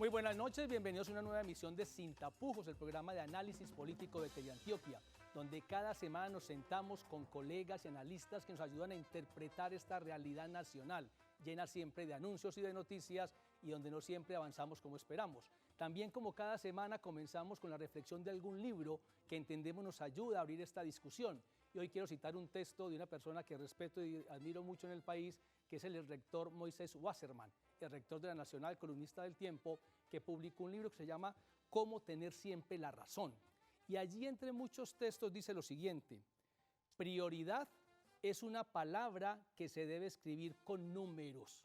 Muy buenas noches, bienvenidos a una nueva emisión de Sin Tapujos, el programa de análisis político de Teleantioquia, donde cada semana nos sentamos con colegas y analistas que nos ayudan a interpretar esta realidad nacional, llena siempre de anuncios y de noticias y donde no siempre avanzamos como esperamos. También, como cada semana, comenzamos con la reflexión de algún libro que entendemos nos ayuda a abrir esta discusión. Y hoy quiero citar un texto de una persona que respeto y admiro mucho en el país, que es el rector Moisés Wasserman, el rector de la Nacional, columnista del Tiempo, que publicó un libro que se llama Cómo tener siempre la razón. Y allí, entre muchos textos, dice lo siguiente: prioridad es una palabra que se debe escribir con números.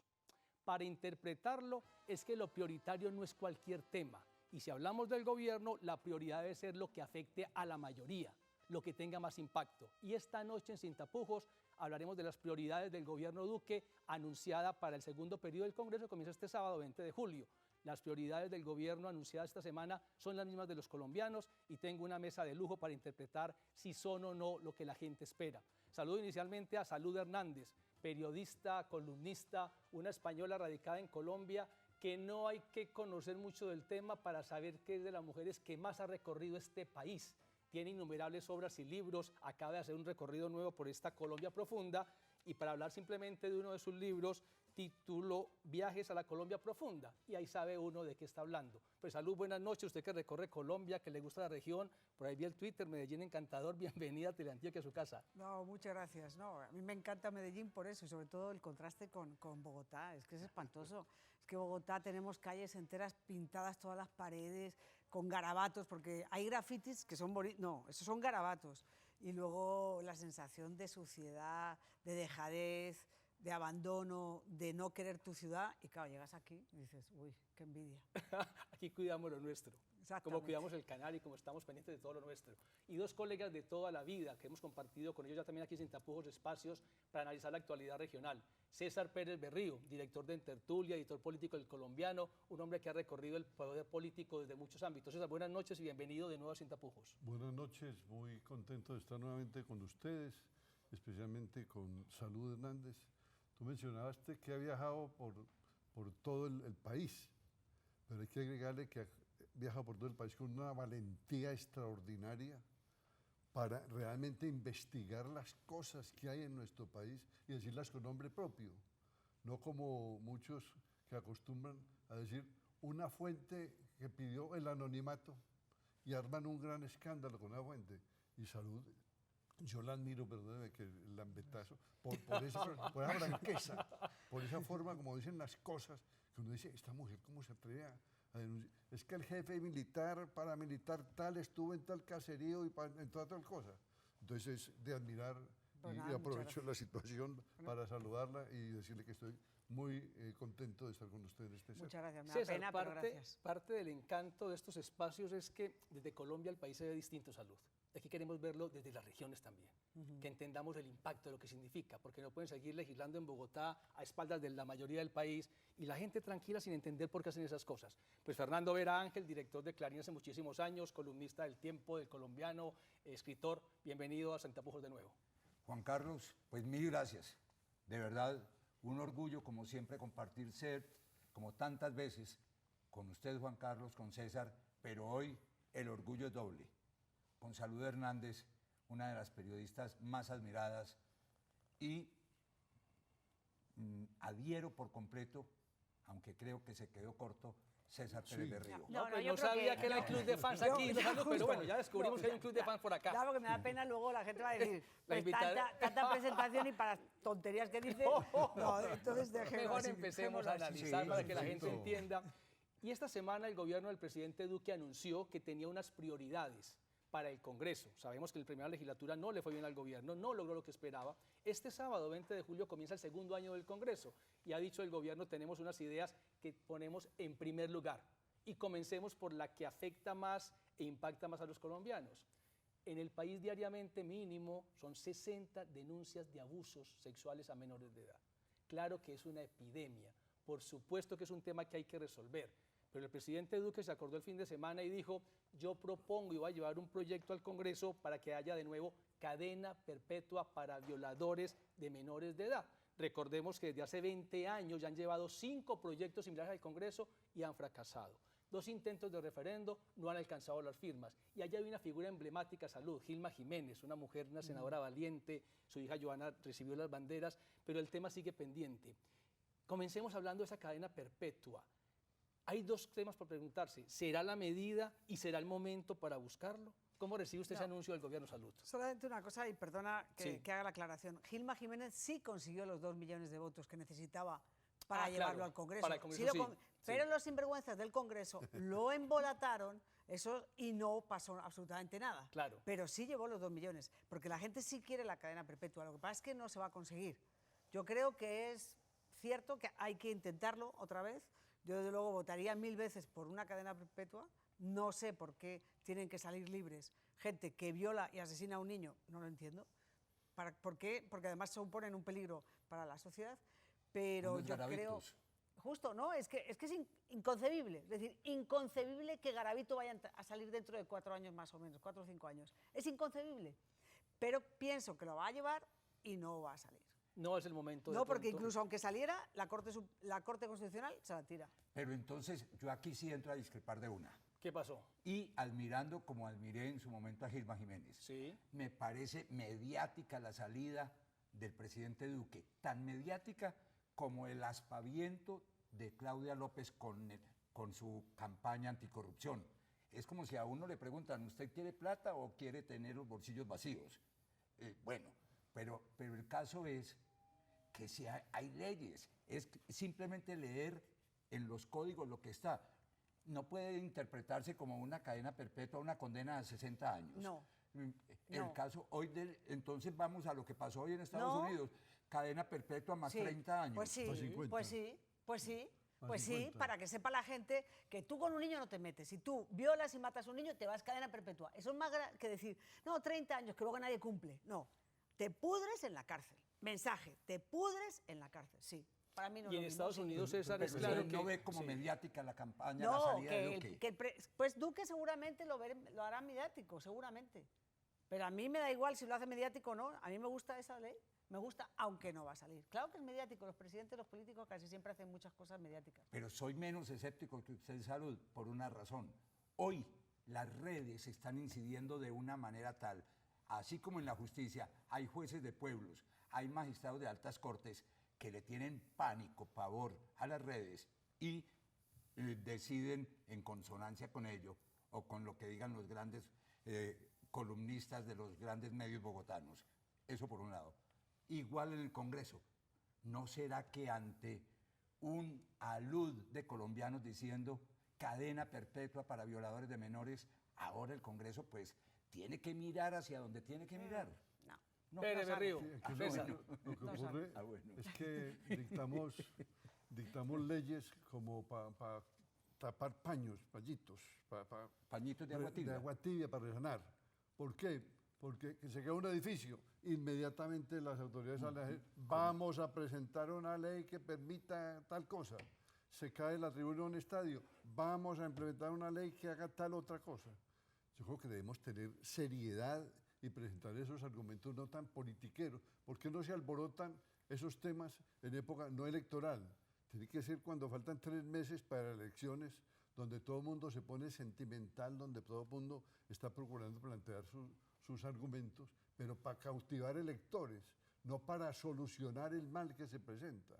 Para interpretarlo es que lo prioritario no es cualquier tema. Y si hablamos del gobierno, la prioridad debe ser lo que afecte a la mayoría, lo que tenga más impacto. Y esta noche en Sin Tapujos hablaremos de las prioridades del gobierno Duque anunciada para el segundo periodo del Congreso, que comienza este sábado 20 de julio. Las prioridades del gobierno anunciadas esta semana son las mismas de los colombianos y tengo una mesa de lujo para interpretar si son o no lo que la gente espera. Saludo inicialmente a Salud Hernández, periodista, columnista, una española radicada en Colombia, que no hay que conocer mucho del tema para saber que es de las mujeres que más ha recorrido este país. Tiene innumerables obras y libros, acaba de hacer un recorrido nuevo por esta Colombia profunda, y para hablar simplemente de uno de sus libros, tituló Viajes a la Colombia Profunda, y ahí sabe uno de qué está hablando. Pues Salud, buenas noches, usted que recorre Colombia, que le gusta la región, por ahí vi el Twitter, Medellín encantador, bienvenida a Teleantioquia, a su casa. No, muchas gracias. No, a mí me encanta Medellín por eso, y sobre todo el contraste con Bogotá, es que es espantoso. Es que Bogotá tenemos calles enteras pintadas, todas las paredes, con garabatos, porque hay grafitis que son bonitos, no, esos son garabatos. Y luego la sensación de suciedad, de dejadez, de abandono, de no querer tu ciudad, y claro, llegas aquí y dices, uy, qué envidia. Aquí cuidamos lo nuestro, como cuidamos el canal y como estamos pendientes de todo lo nuestro. Y dos colegas de toda la vida que hemos compartido con ellos ya también aquí Sin Tapujos espacios para analizar la actualidad regional. César Pérez Berrío, director de Entertulia, editor político del Colombiano, un hombre que ha recorrido el poder político desde muchos ámbitos. César, buenas noches y bienvenido de nuevo a Sin Tapujos. Buenas noches, muy contento de estar nuevamente con ustedes, especialmente con Salud Hernández. Tú mencionaste que ha viajado por todo el país, pero hay que agregarle que ha viajado por todo el país con una valentía extraordinaria para realmente investigar las cosas que hay en nuestro país y decirlas con nombre propio, no como muchos que acostumbran a decir una fuente que pidió el anonimato y arman un gran escándalo con la fuente. Y Salud, yo la admiro, perdóneme que el lambetazo, por esa franqueza, por esa forma como dicen las cosas, que uno dice, esta mujer, ¿cómo se atreve a denunciar? Es que el jefe militar, paramilitar tal, estuvo en tal caserío y en toda tal cosa. Entonces es de admirar y aprovecho la situación para saludarla y decirle que estoy muy contento de estar con usted en este set. Muchas gracias, me da César, pena, pero gracias. Parte del encanto de estos espacios es que desde Colombia el país se ve distinto, Salud. Aquí queremos verlo desde las regiones también, que entendamos el impacto de lo que significa, porque no pueden seguir legislando en Bogotá a espaldas de la mayoría del país y la gente tranquila sin entender por qué hacen esas cosas. Pues Fernando Vera Ángel, director de Clarín hace muchísimos años, columnista del Tiempo, del Colombiano, escritor, bienvenido a Sin Tapujos de nuevo. Juan Carlos, pues mil gracias. De verdad, un orgullo, como siempre, compartir ser, como tantas veces, con usted, Juan Carlos, con César, pero hoy el orgullo es doble. Con Salud Hernández, una de las periodistas más admiradas, y adhiero por completo, aunque creo que se quedó corto, César Pérez Berrío. No sabía que era el club de fans aquí, pero bueno, ya descubrimos que hay un club de fans por acá. Claro, que me da pena, luego la gente va a decir, pues invitada... tanta presentación y para las tonterías que dice, no, entonces dejemos. Mejor empecemos a analizar para que la perfecto. gente entienda. Y esta semana el gobierno del presidente Duque anunció que tenía unas prioridades para el Congreso. Sabemos que en la primera legislatura no le fue bien al gobierno, no logró lo que esperaba. Este sábado, 20 de julio, comienza el segundo año del Congreso y ha dicho el gobierno, tenemos unas ideas que ponemos en primer lugar y comencemos por la que afecta más e impacta más a los colombianos. En el país diariamente mínimo son 60 denuncias de abusos sexuales a menores de edad. Claro que es una epidemia, por supuesto que es un tema que hay que resolver. Pero el presidente Duque se acordó el fin de semana y dijo, yo propongo y voy a llevar un proyecto al Congreso para que haya de nuevo cadena perpetua para violadores de menores de edad. Recordemos que desde hace 20 años ya han llevado 5 proyectos similares al Congreso y han fracasado. 2 intentos de referendo no han alcanzado las firmas. Y allá hay una figura emblemática de salud, Gilma Jiménez, una mujer, una senadora valiente, su hija Joana recibió las banderas, pero el tema sigue pendiente. Comencemos hablando de esa cadena perpetua. Hay 2 temas por preguntarse. ¿Será la medida y será el momento para buscarlo? ¿Cómo recibe usted ese anuncio del Gobierno de Salud? Solamente una cosa, y perdona que haga la aclaración. Gilma Jiménez sí consiguió los 2 millones de votos que necesitaba para llevarlo al Congreso. Para el Congreso, sí. Pero los sinvergüenzas del Congreso lo embolataron eso y no pasó absolutamente nada. Claro. Pero sí llevó los 2 millones, porque la gente sí quiere la cadena perpetua. Lo que pasa es que no se va a conseguir. Yo creo que es cierto que hay que intentarlo otra vez. Yo, desde luego, votaría 1000 veces por una cadena perpetua. No sé por qué tienen que salir libres gente que viola y asesina a un niño. No lo entiendo. ¿Por qué? Porque además suponen un peligro para la sociedad. Pero Unos yo garabitos. creo... Justo, ¿no? Es que es inconcebible. Es decir, inconcebible que Garavito vaya a salir dentro de 4 años más o menos, 4 o 5 años. Es inconcebible. Pero pienso que lo va a llevar y no va a salir. No es el momento. No, porque incluso aunque saliera, la Corte Constitucional se la tira. Pero entonces yo aquí sí entro a discrepar de una. ¿Qué pasó? Y admirando como admiré en su momento a Gilma Jiménez, Sí. me parece mediática la salida del presidente Duque, tan mediática como el aspaviento de Claudia López con su campaña anticorrupción. Es como si a uno le preguntan, ¿usted quiere plata o quiere tener los bolsillos vacíos? Bueno, pero el caso es que si hay leyes, es simplemente leer en los códigos lo que está. No puede interpretarse como una cadena perpetua, una condena de 60 años. No. El caso hoy, entonces vamos a lo que pasó hoy en Estados Unidos, cadena perpetua más 30 años. Pues sí, Más 50. pues sí, Más sí, 50. para que sepa la gente que tú con un niño no te metes. Si tú violas y matas a un niño, te vas cadena perpetua. Eso es más que decir, no, 30 años, que luego nadie cumple. No, te pudres en la cárcel. Mensaje, te pudres en la cárcel, sí. Para mí no Y en lo mismo, Estados sí. Unidos, César, es Pero claro usted que... no ve como sí. mediática la campaña, la No, salida de Duque. pues Duque seguramente lo hará mediático, seguramente. Pero a mí me da igual si lo hace mediático o no. A mí me gusta esa ley, me gusta, aunque no va a salir. Claro que es mediático, los presidentes, los políticos casi siempre hacen muchas cosas mediáticas. Pero soy menos escéptico que usted en salud por una razón. Hoy las redes están incidiendo de una manera tal, así como en la justicia hay jueces de pueblos, hay magistrados de altas cortes que le tienen pánico, pavor a las redes y deciden en consonancia con ello o con lo que digan los grandes columnistas de los grandes medios bogotanos. Eso por un lado. Igual en el Congreso. ¿No será que ante un alud de colombianos diciendo cadena perpetua para violadores de menores, ahora el Congreso pues tiene que mirar hacia donde tiene que mirar? No. No Pere pasa Berrío, Sí, aquí César. lo que ocurre bueno. es que dictamos leyes como para tapar pañitos, Pañitos de agua tibia. de agua tibia para resanar. ¿Por qué? Porque que se queda un edificio, inmediatamente las autoridades salen a decir, vamos a presentar una ley que permita tal cosa. Se cae la tribuna de un estadio, vamos a implementar una ley que haga tal otra cosa. Yo creo que debemos tener seriedad y presentar esos argumentos no tan politiqueros. ¿Por qué no se alborotan esos temas en época no electoral? Tiene que ser cuando faltan 3 meses para elecciones, donde todo el mundo se pone sentimental, donde todo el mundo está procurando plantear sus argumentos, pero para cautivar electores, no para solucionar el mal que se presenta.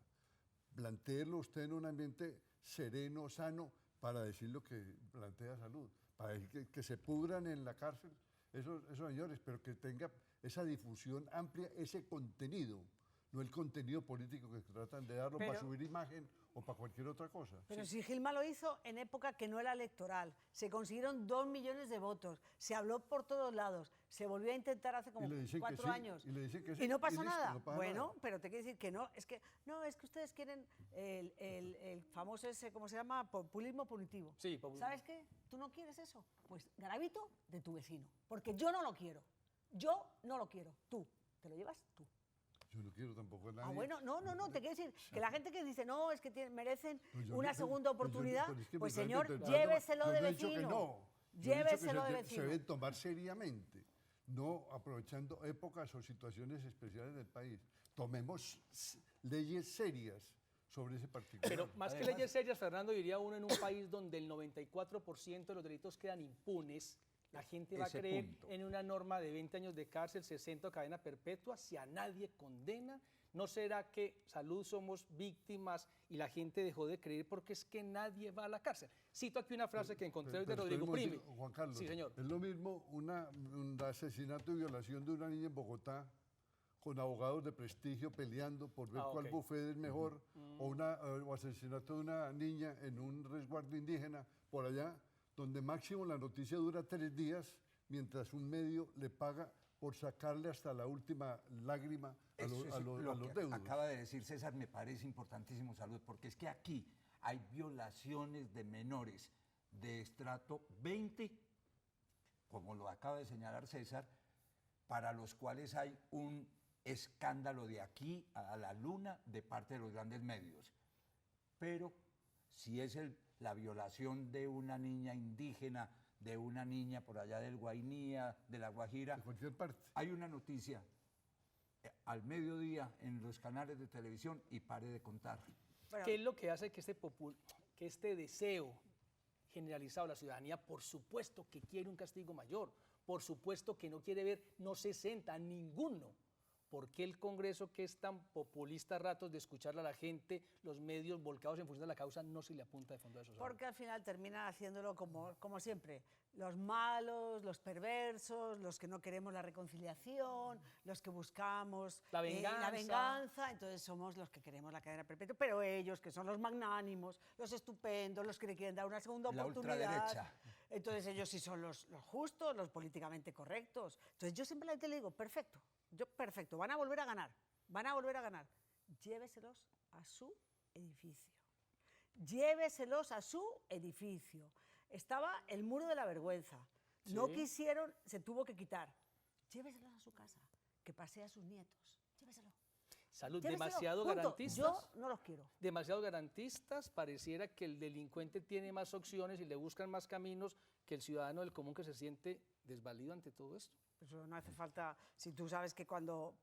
Plantéelo usted en un ambiente sereno, sano, para decir lo que plantea salud, para que se pudran en la cárcel esos señores, pero que tenga esa difusión amplia, ese contenido, no el contenido político que tratan de darlo para subir imagen o para cualquier otra cosa. Pero si Gilma lo hizo en época que no era electoral, se consiguieron 2 millones de votos, se habló por todos lados, se volvió a intentar hace como Y le dicen que 4 sí, años. y le dicen que sí, y no pasó y listo, nada. no pasa Bueno, nada. pero te quiero decir que no, es que ustedes quieren el famoso ese, ¿cómo se llama? Populismo punitivo. Sí, populismo. ¿Sabes qué? ¿Tú no quieres eso? Pues Garavito de tu vecino, porque yo no lo quiero. Yo no lo quiero. Tú, te lo llevas tú. Yo no quiero tampoco a nadie. Ah, bueno, no, te quiero decir que la gente que dice, no, es que merecen Pues yo una no- segunda pues yo- oportunidad, pero es que pues me están señor, interpretando mal. lléveselo Yo de no he dicho que vecino. no. Yo he dicho que Lléveselo de se vecino. deben tomar seriamente. no aprovechando épocas o situaciones especiales del país. Tomemos leyes serias sobre ese particular. Pero más que leyes serias, Fernando, diría uno, en un país donde el 94% de los delitos quedan impunes, la gente va a Ese creer punto. en una norma de 20 años de cárcel, 60 cadena perpetua, si a nadie condena. ¿No será que Salud somos víctimas y la gente dejó de creer porque es que nadie va a la cárcel? Cito aquí una frase que encontré hoy de Pero Rodrigo espere un Primi. momentico, Juan Carlos, Sí, señor. es lo mismo un asesinato y violación de una niña en Bogotá con abogados de prestigio peleando por ver cuál Ok. bufete es mejor, o asesinato de una niña en un resguardo indígena por allá, donde máximo la noticia dura 3 días, mientras un medio le paga por sacarle hasta la última lágrima a Eso es los lo que deudos. acaba de decir César, me parece importantísimo, Salud, porque es que aquí hay violaciones de menores de estrato 20, como lo acaba de señalar César, para los cuales hay un escándalo de aquí a la luna de parte de los grandes medios. Pero si es la violación de una niña indígena, de una niña por allá del Guainía, de La Guajira, De cualquier parte. hay una noticia al mediodía en los canales de televisión y pare de contar. Bueno, ¿Qué es lo que hace que este deseo generalizado de la ciudadanía, por supuesto que quiere un castigo mayor, por supuesto que no quiere ver no 60, ninguno? ¿Por qué el Congreso, que es tan populista a ratos de escucharle a la gente, los medios volcados en función de la causa, no se le apunta de fondo a eso? porque al final terminan haciéndolo como siempre. Los malos, los perversos, los que no queremos la reconciliación, los que buscamos La la venganza. venganza, entonces somos los que queremos la cadena perpetua, pero ellos, que son los magnánimos, los estupendos, los que le quieren dar una segunda La oportunidad. ultraderecha. Entonces ellos sí son los justos, los políticamente correctos. Entonces yo siempre a la gente le digo, perfecto, perfecto, van a volver a ganar, van a volver a ganar. Lléveselos a su edificio. Lléveselos a su edificio. Estaba el muro de la vergüenza. No Sí. quisieron, se tuvo que quitar. Lléveselos a su casa, que pasee a sus nietos. Lléveselo. Salud, Lléveselo, demasiado punto. garantistas. Yo no los quiero. Demasiado garantistas, pareciera que el delincuente tiene más opciones y le buscan más caminos que el ciudadano del común, que se siente desvalido ante todo esto. Eso no hace falta, si tú sabes que cuando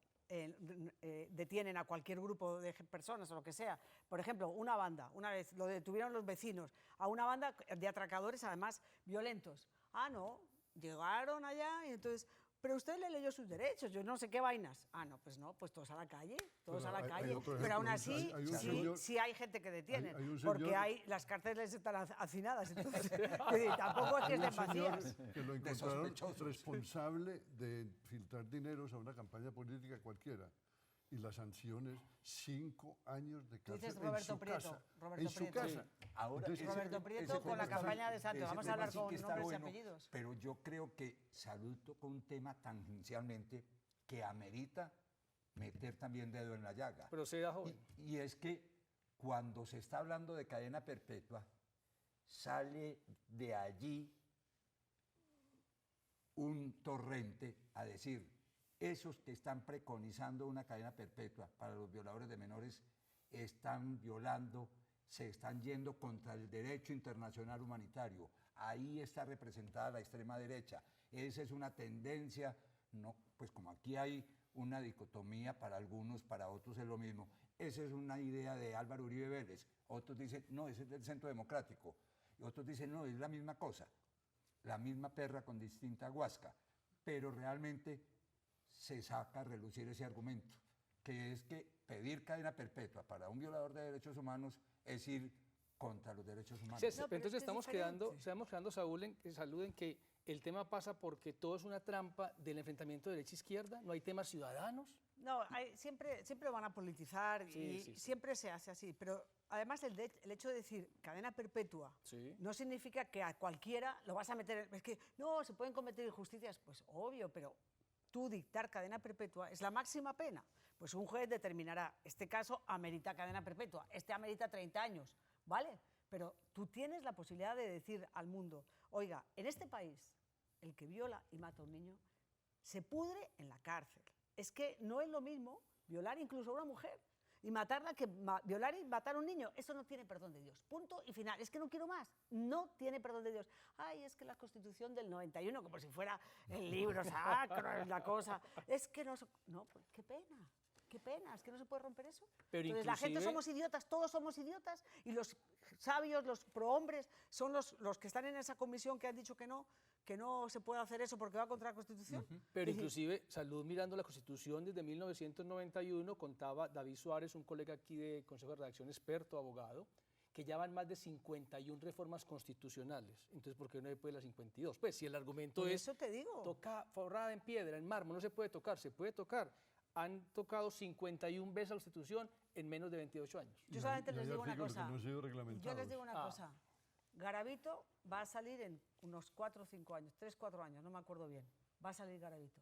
detienen a cualquier grupo de personas o lo que sea, por ejemplo, una banda, una vez lo detuvieron los vecinos, a una banda de atracadores además violentos. Ah, no, llegaron allá y entonces, pero usted le leyó sus derechos, yo no sé qué vainas. Ah, no, pues todos a la calle, todos Pero a la hay calle. otro Pero aún ejemplo, así, hay un sí, señor- sí hay gente que detienen, hay un porque señor- las cárceles están hacinadas, entonces, es decir, tampoco es que Hay un estén señor vacías. que lo De encontraron sospechosos. responsable de filtrar dineros a una campaña política cualquiera. Y la sanción es 5 años de Tú cárcel dices en Roberto su Prieto, casa. Roberto En su Prieto. casa. Sí. Ahora, Entonces, Roberto Prieto con la tema campaña de Santo. ese Vamos a tema hablar sí con que está nombres y bueno, apellidos. Pero yo creo que Salud tocó un tema tangencialmente que amerita meter también dedo en la llaga. Proceda, joven. Y es que cuando se está hablando de cadena perpetua, sale de allí un torrente a decir, esos que están preconizando una cadena perpetua para los violadores de menores están violando, se están yendo contra el derecho internacional humanitario. Ahí está representada la extrema derecha. Esa es una tendencia, no, pues como aquí hay una dicotomía para algunos, para otros es lo mismo. Esa es una idea de Álvaro Uribe Vélez. Otros dicen, no, ese es del Centro Democrático. Y otros dicen, no, es la misma cosa, la misma perra con distinta guasca. Pero realmente se saca a relucir ese argumento, que es que pedir cadena perpetua para un violador de derechos humanos es ir contra los derechos humanos. Sí, No, pero entonces es que es estamos quedando, diferente. Saúl, en que el tema pasa porque todo es una trampa del enfrentamiento de derecha-izquierda, no hay temas ciudadanos. No, siempre lo van a politizar Sí, y sí, sí. siempre se hace así. Pero además el hecho de decir cadena perpetua Sí. no significa que a cualquiera lo vas a meter. Es que no, se pueden cometer injusticias. Pues obvio, pero tú dictar cadena perpetua es la máxima pena. Pues un juez determinará, este caso amerita cadena perpetua, este amerita 30 años, ¿vale? Pero tú tienes la posibilidad de decir al mundo, oiga, en este país el que viola y mata a un niño se pudre en la cárcel. Es que no es lo mismo violar incluso a una mujer. y matarla que violar y matar a un niño. Eso no tiene perdón de Dios. Punto y final. Es que no quiero más. No tiene perdón de Dios. Ay, es que la Constitución del 91, como si fuera el libro sacro, es la cosa. Es que no... No, pues, qué pena. Qué pena, es que no se puede romper eso. Pero entonces, la gente somos idiotas, todos somos idiotas, y los sabios, los prohombres, son los que están en esa comisión que han dicho que no se puede hacer eso porque va contra la Constitución. Pero inclusive, Salud mirando la Constitución desde 1991, contaba David Suárez, un colega aquí de Consejo de Redacción, experto, abogado, que ya van más de 51 reformas constitucionales. Entonces, ¿por qué no después de las 52? Pues si el argumento Por es, eso te digo. toca forrada en piedra, en mármol, no se puede tocar, se puede tocar. Han tocado 51 veces la Constitución en menos de 28 años. Yo solamente les digo una artículos cosa. que no han sido reglamentados. Yo les digo una cosa. Garavito va a salir en unos 4 o 5 años, 3, 4 años, no me acuerdo bien. Va a salir Garavito.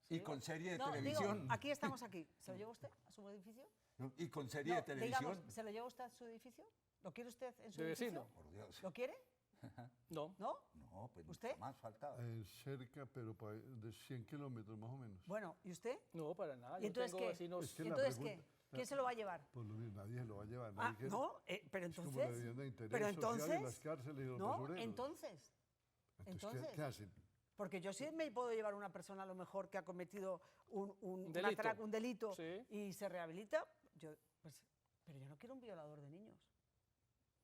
Y con serie de No, televisión. digo, aquí estamos aquí. ¿Se lo lleva usted a su edificio? Y con serie de televisión. Digamos, ¿se lo lleva usted a su edificio? ¿Lo quiere usted en su De edificio? vecino. Por Dios. ¿Lo quiere? No. ¿No? No, pues ¿Usted? más faltaba. Cerca, pero de 100 kilómetros más o menos. Bueno, ¿y usted? No, para nada. ¿Y Yo entonces tengo qué? vecinos... Es que ¿Y la entonces pregunta- qué? ¿Quién se lo va a llevar? Pues nadie se lo va a llevar. Ah, nadie quiere- no, pero es como entonces... la vivienda de interés pero social en entonces... las cárceles y los no, basureros. entonces... Entonces, ¿qué hacen? Porque yo sí me puedo llevar a una persona a lo mejor que ha cometido un delito. delito Sí. y se rehabilita, pero yo no quiero un violador de niños.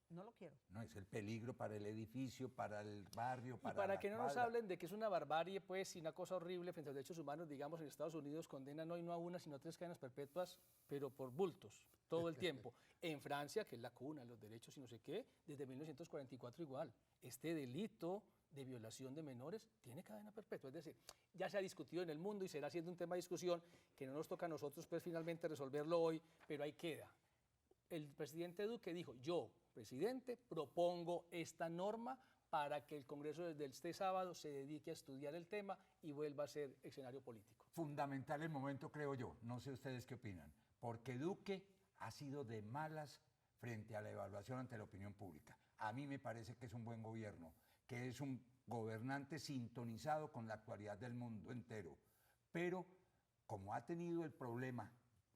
No lo quiero. No, es el peligro para el edificio, para el barrio, Y para para la que no nos cuadra. hablen de que es una barbarie, pues, y una cosa horrible frente a los derechos humanos, digamos, en Estados Unidos condenan no a una, sino a 3 cadenas perpetuas, pero por bultos, todo el tiempo. En Francia, que es la cuna de los derechos y no sé qué, desde 1944 igual. Este delito de violación de menores tiene cadena perpetua. Es decir, ya se ha discutido en el mundo y será siendo un tema de discusión que no nos toca a nosotros, pues, finalmente resolverlo hoy, pero ahí queda. El presidente Duque dijo, yo, presidente, propongo esta norma para que el Congreso desde este sábado se dedique a estudiar el tema y vuelva a ser escenario político. Fundamental el momento, creo yo. No sé ustedes qué opinan. Porque Duque ha sido de malas frente a la evaluación ante la opinión pública. A mí me parece que es un buen gobierno, que es un gobernante sintonizado con la actualidad del mundo entero. Pero como ha tenido el problema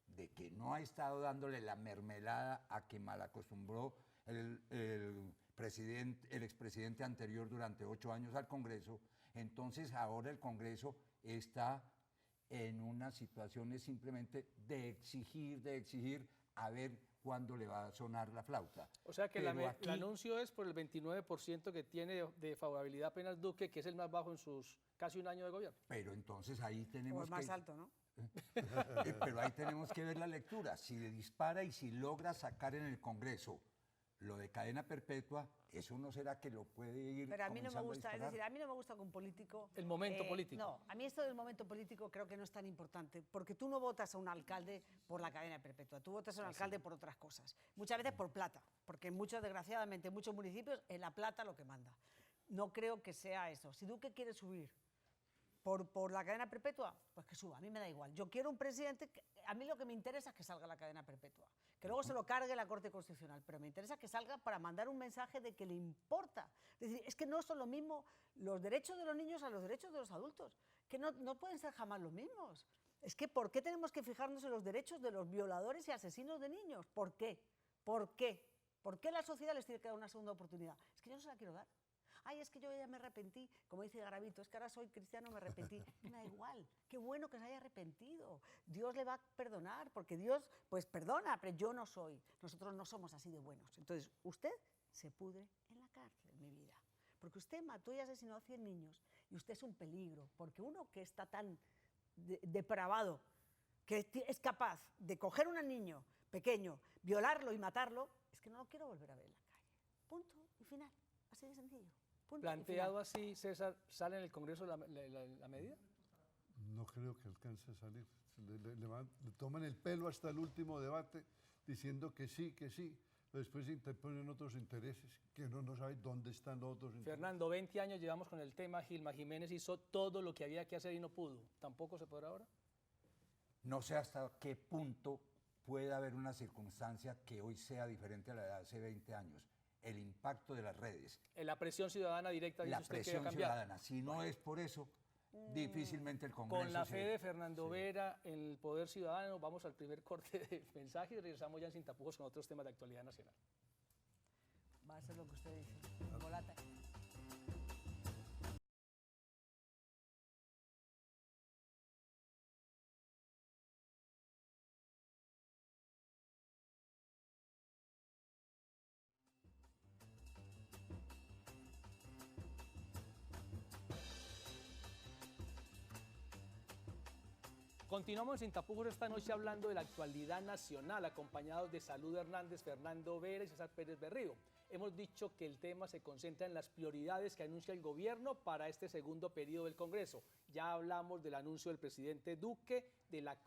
de que no ha estado dándole la mermelada a que malacostumbró el expresidente anterior durante 8 años al Congreso, entonces ahora el Congreso está en una situación simplemente de exigir a ver cuándo le va a sonar la flauta. O sea que Pero el anuncio es por el 29% que tiene de favorabilidad apenas Duque, que es el más bajo en sus casi un año de gobierno. Pero entonces ahí O tenemos el más alto, ¿no? pero ahí tenemos que ver la lectura. Si le dispara y si logra sacar en el Congreso lo de cadena perpetua, eso no será que lo puede ir Pero a mí no me comenzando a gusta, es disparar. decir, a mí no me gusta que un político... El momento político. No, a mí esto del momento político creo que no es tan importante, porque tú no votas a un alcalde por la cadena perpetua, tú votas a un alcalde por otras cosas. Muchas veces por plata, porque desgraciadamente, en muchos municipios, es la plata lo que manda. No creo que sea eso. Si Duque quiere subir por la cadena perpetua, pues que suba, a mí me da igual. Yo quiero un presidente, a mí lo que me interesa es que salga la cadena perpetua, que luego se lo cargue la Corte Constitucional, pero me interesa que salga para mandar un mensaje de que le importa. Es decir, es que no son lo mismo los derechos de los niños a los derechos de los adultos, que no pueden ser jamás los mismos. Es que ¿por qué tenemos que fijarnos en los derechos de los violadores y asesinos de niños? ¿Por qué? ¿Por qué? ¿Por qué la sociedad les tiene que dar una segunda oportunidad? Es que yo no se la quiero dar. Ay, es que yo ya me arrepentí, como dice Garavito, es que ahora soy cristiano, me arrepentí. Me da igual, qué bueno que se haya arrepentido. Dios le va a perdonar, porque Dios, pues perdona, pero yo no soy. Nosotros no somos así de buenos. Entonces, usted se pudre en la cárcel, mi vida. Porque usted mató y asesinó a 100 niños, y usted es un peligro, porque uno que está tan depravado, que es capaz de coger a un niño pequeño, violarlo y matarlo, es que no lo quiero volver a ver en la calle. Punto y final, así de sencillo. Planteado así, César, ¿sale en el Congreso la medida? No creo que alcance a salir. Le toman el pelo hasta el último debate diciendo que sí, pero después se interponen otros intereses que uno no sabe dónde están los otros intereses. Fernando, 20 años llevamos con el tema, Gilma Jiménez hizo todo lo que había que hacer y no pudo. ¿Tampoco se podrá ahora? No sé hasta qué punto puede haber una circunstancia que hoy sea diferente a la de hace 20 años. El impacto de las redes. La presión ciudadana directa dice La usted que debe presión cambiar. ciudadana. Si no es por eso, difícilmente el Congreso... Con la fe de se- Fernando sí. Vera en el Poder Ciudadano, vamos al primer corte de mensaje y regresamos ya en Sin Tapujos con otros temas de actualidad nacional. Va a ser lo que usted dice. Chocolate. Continuamos Sin Tapujos esta noche hablando de la actualidad nacional, acompañados de Salud Hernández, Fernando Vera y César Pérez Berrío. Hemos dicho que el tema se concentra en las prioridades que anuncia el gobierno para este segundo periodo del Congreso. Ya hablamos del anuncio del presidente Duque de la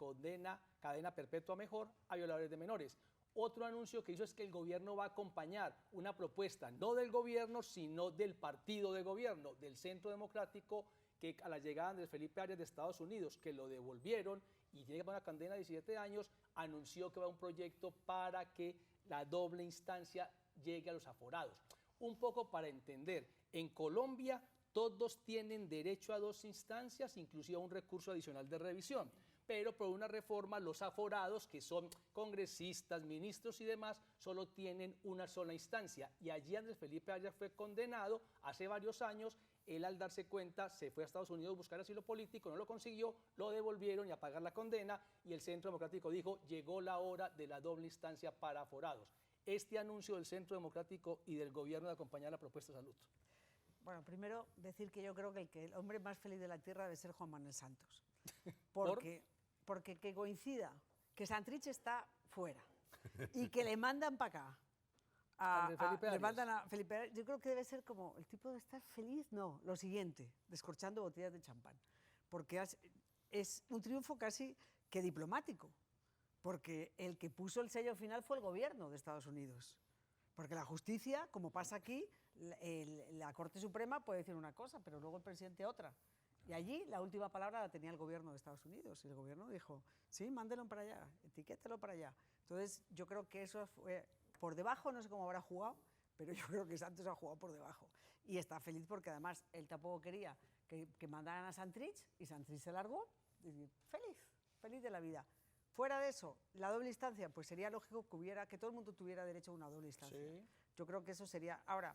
cadena perpetua mejor a violadores de menores. Otro anuncio que hizo es que el gobierno va a acompañar una propuesta no del gobierno, sino del partido de gobierno, del Centro Democrático, que a la llegada de Felipe Arias de Estados Unidos, que lo devolvieron y llega a una condena de 17 años, anunció que va a un proyecto para que la doble instancia llegue a los aforados. Un poco para entender, en Colombia todos tienen derecho a dos instancias, inclusive a un recurso adicional de revisión, pero por una reforma los aforados, que son congresistas, ministros y demás, solo tienen una sola instancia. Y allí Andrés Felipe Arias fue condenado hace varios años. Él, al darse cuenta, se fue a Estados Unidos a buscar asilo político, no lo consiguió, lo devolvieron y a pagar la condena, y el Centro Democrático dijo, llegó la hora de la doble instancia para aforados. Este anuncio del Centro Democrático y del gobierno de acompañar la propuesta de salud. Bueno, primero decir que yo creo que el hombre más feliz de la tierra debe ser Juan Manuel Santos. Porque que coincida que Santrich está fuera y que le mandan para acá. Le mandan a Felipe Arias. Yo creo que debe ser como el tipo de estar feliz, no, lo siguiente, descorchando botellas de champán. Porque es un triunfo casi que diplomático, porque el que puso el sello final fue el gobierno de Estados Unidos. Porque la justicia, como pasa aquí, la Corte Suprema puede decir una cosa, pero luego el presidente otra. Y allí la última palabra la tenía el gobierno de Estados Unidos. Y el gobierno dijo, sí, mándenlo para allá, etiquételo para allá. Entonces, yo creo que eso fue por debajo, no sé cómo habrá jugado, pero yo creo que Santos ha jugado por debajo. Y está feliz porque además él tampoco quería que mandaran a Santrich, y Santrich se largó. Y feliz de la vida. Fuera de eso, la doble instancia, pues sería lógico que todo el mundo tuviera derecho a una doble instancia. Sí. Yo creo que eso sería... Ahora,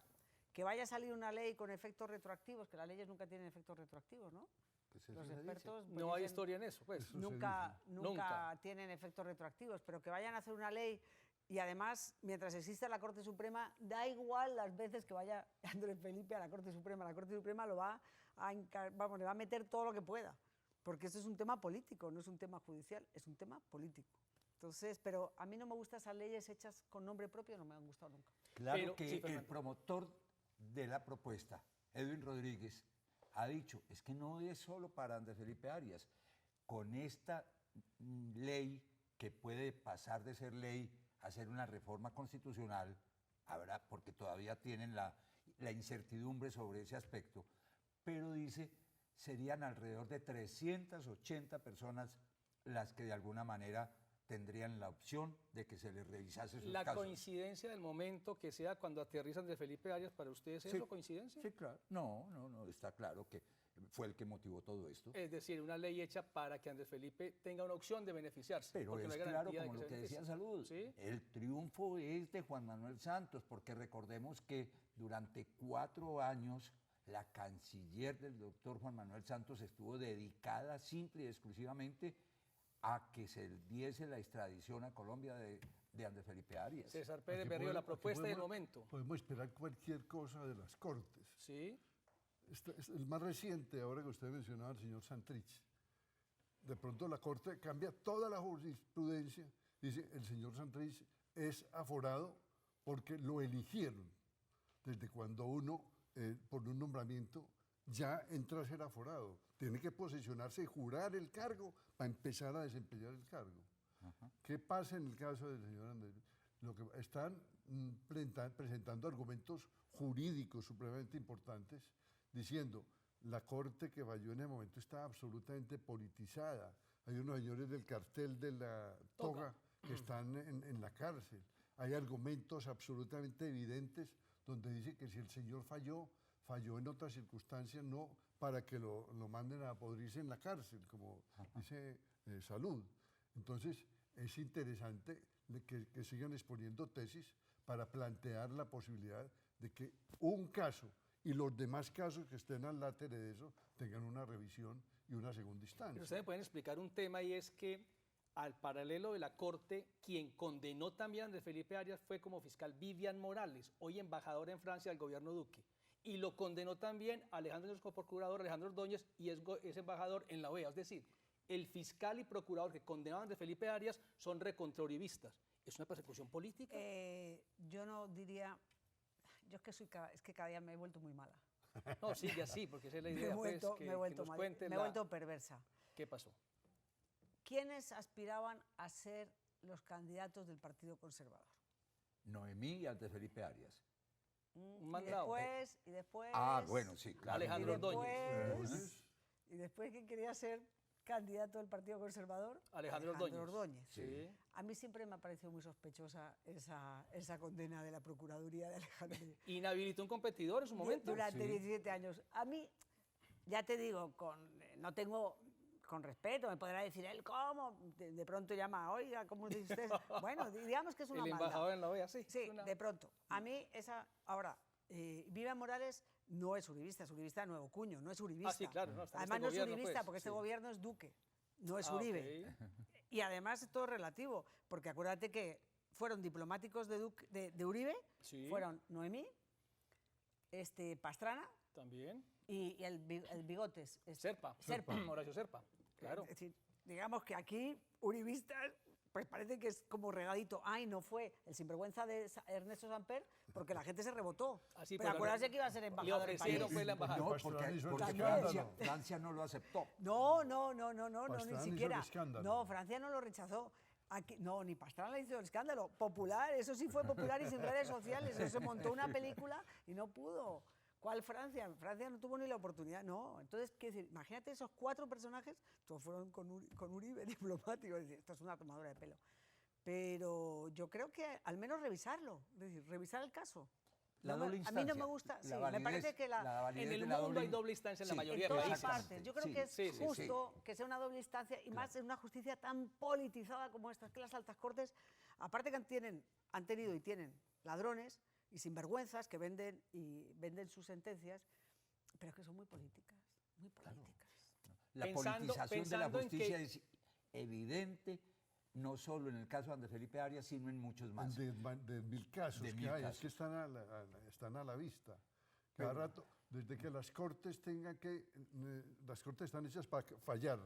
que vaya a salir una ley con efectos retroactivos, que las leyes nunca tienen efectos retroactivos, ¿no? Pues eso Los se dice. expertos pues, No hay dicen, historia en eso, pues. Eso se nunca Nunca. tienen efectos retroactivos, pero que vayan a hacer una ley y además, mientras exista la Corte Suprema, da igual las veces que vaya Andrés Felipe a la Corte Suprema. La Corte Suprema le va a meter todo lo que pueda, porque esto es un tema político, no es un tema judicial, es un tema político. Entonces, pero a mí no me gustan esas leyes hechas con nombre propio, no me han gustado nunca. Claro Pero, que sí, el Fernando. promotor de la propuesta, Edwin Rodríguez, ha dicho, es que no es solo para Andrés Felipe Arias. Con esta ley, que puede pasar de ser ley a ser una reforma constitucional, habrá, porque todavía tienen la incertidumbre sobre ese aspecto, pero dice, serían alrededor de 380 personas las que de alguna manera tendrían la opción de que se les revisase sus La casos. coincidencia del momento que sea cuando aterrizan de Felipe Arias, ¿para ustedes es Sí. eso coincidencia? Sí, claro. No, está claro que fue el que motivó todo esto. Es decir, una ley hecha para que Andrés Felipe tenga una opción de beneficiarse. Pero porque es no hay claro, garantía de como lo se que decía beneficie. Salud, ¿Sí? el triunfo es de Juan Manuel Santos, porque recordemos que durante 4 años la canciller del doctor Juan Manuel Santos estuvo dedicada simple y exclusivamente a que se diese la extradición a Colombia de Andrés Felipe Arias. César Pérez Aquí Berrío, la aquí propuesta del momento. Podemos esperar cualquier cosa de las Cortes. ¿Sí? El más reciente, ahora que usted mencionaba al señor Santrich, de pronto la Corte cambia toda la jurisprudencia, dice el señor Santrich es aforado porque lo eligieron, desde cuando uno, por un nombramiento, ya entra a ser aforado. Tiene que posesionarse y jurar el cargo para empezar a desempeñar el cargo. ¿Qué pasa en el caso del señor Andrés? Lo que están presentando argumentos jurídicos supremamente importantes, diciendo, la Corte que falló en ese momento está absolutamente politizada. Hay unos señores del cartel de la toga que están en la cárcel. Hay argumentos absolutamente evidentes donde dice que si el señor falló, falló en otras circunstancias, no para que lo manden a podrirse en la cárcel, como dice Salud. Entonces, es interesante que sigan exponiendo tesis para plantear la posibilidad de que un caso y los demás casos que estén al látere de eso tengan una revisión y una segunda instancia. Pero ustedes me pueden explicar un tema, y es que al paralelo de la Corte, quien condenó también a Andrés Felipe Arias fue como fiscal Vivian Morales, hoy embajador en Francia del gobierno Duque. Y lo condenó también Alejandro, como procurador, Alejandro Ordóñez, y es embajador en la OEA. Es decir, el fiscal y procurador que condenaron a Andrés Felipe Arias son recontrauribistas. ¿Es una persecución política? Yo no diría... Yo es que cada día me he vuelto muy mala. No, sigue así, porque esa es la idea. Me he vuelto perversa. ¿Qué pasó? ¿Quiénes aspiraban a ser los candidatos del Partido Conservador? Noemí y Andrés Felipe Arias. Un mandado. Y después... Ah, bueno, sí, claro. Alejandro Ordóñez. Y después, ¿quién quería ser candidato del Partido Conservador? Alejandro Ordóñez. Sí. A mí siempre me ha parecido muy sospechosa esa condena de la Procuraduría de Alejandro. Inhabilitó un competidor en su momento. Durante 17 años. A mí, ya te digo, no tengo... Con respeto, me podrá decir él, ¿cómo? De pronto llama, oiga, ¿cómo dice usted? Bueno, digamos que es una maldad. El embajador en la OEA, sí. Sí, de pronto. A mí Ahora, Vivian Morales no es uribista de Nuevo Cuño, no es uribista. Ah, sí, claro. No, además no es uribista, porque este gobierno es Duque, no es Uribe. Okay. Y además es todo relativo, porque acuérdate que fueron diplomáticos de Uribe, sí. Fueron Noemí, Pastrana. También. Y el Bigotes. Serpa. Horacio Serpa. Claro. Es decir, digamos que aquí, uribistas, pues parece que es como regadito. Ay, no fue el sinvergüenza de Ernesto Samper, porque la gente se rebotó. Así, pero acuérdense que iba a ser embajador del país. Fue la embajada. No, porque Francia no lo aceptó. No, ni siquiera. No, Francia no lo rechazó. Aquí, no, ni Pastrana le hizo el escándalo. Popular, eso sí fue popular y sin redes sociales. Eso se montó una película y no pudo. ¿Cuál Francia? Francia no tuvo ni la oportunidad, no. Entonces, ¿qué decir? Imagínate esos 4 personajes, todos fueron con Uribe diplomático. Es decir, esto es una tomadura de pelo. Pero yo creo que al menos revisarlo, es decir, revisar el caso. La doble instancia. A mí no me gusta, sí, me parece que en el mundo hay doble instancia en la mayoría de de países. países. Partes. Yo creo que es justo que sea una doble instancia y más en una justicia tan politizada como esta. Es que las altas cortes, aparte que han tenido y tienen ladrones y sinvergüenzas que venden sus sentencias, pero es que son muy políticas, muy políticas. La politización de la justicia es evidente, no solo en el caso de Andrés Felipe Arias, sino en muchos más. De 1000 casos que hay, es que están a la vista. Cada rato, desde que las cortes las cortes están hechas para fallar,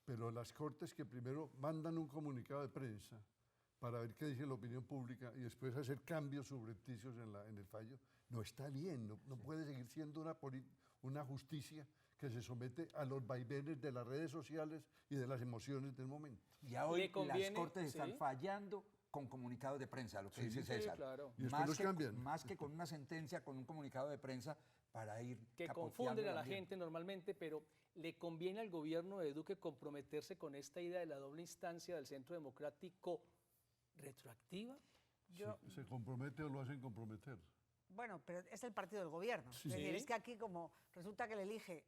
pero las cortes que primero mandan un comunicado de prensa para ver qué dice la opinión pública y después hacer cambios subrepticios en el fallo, no está bien, no puede seguir siendo una justicia que se somete a los vaivenes de las redes sociales y de las emociones del momento. Ya hoy las cortes están fallando con comunicados de prensa, lo que dice César. Sí, claro. Y después los cambian. Más que con una sentencia, con un comunicado de prensa para ir que confunden a la gente normalmente, pero ¿le conviene al gobierno de Duque comprometerse con esta idea de la doble instancia del Centro Democrático retroactiva? ¿Se compromete o lo hacen comprometer? Bueno, pero es el partido del gobierno. Sí. Es decir, es que aquí como resulta que le elige...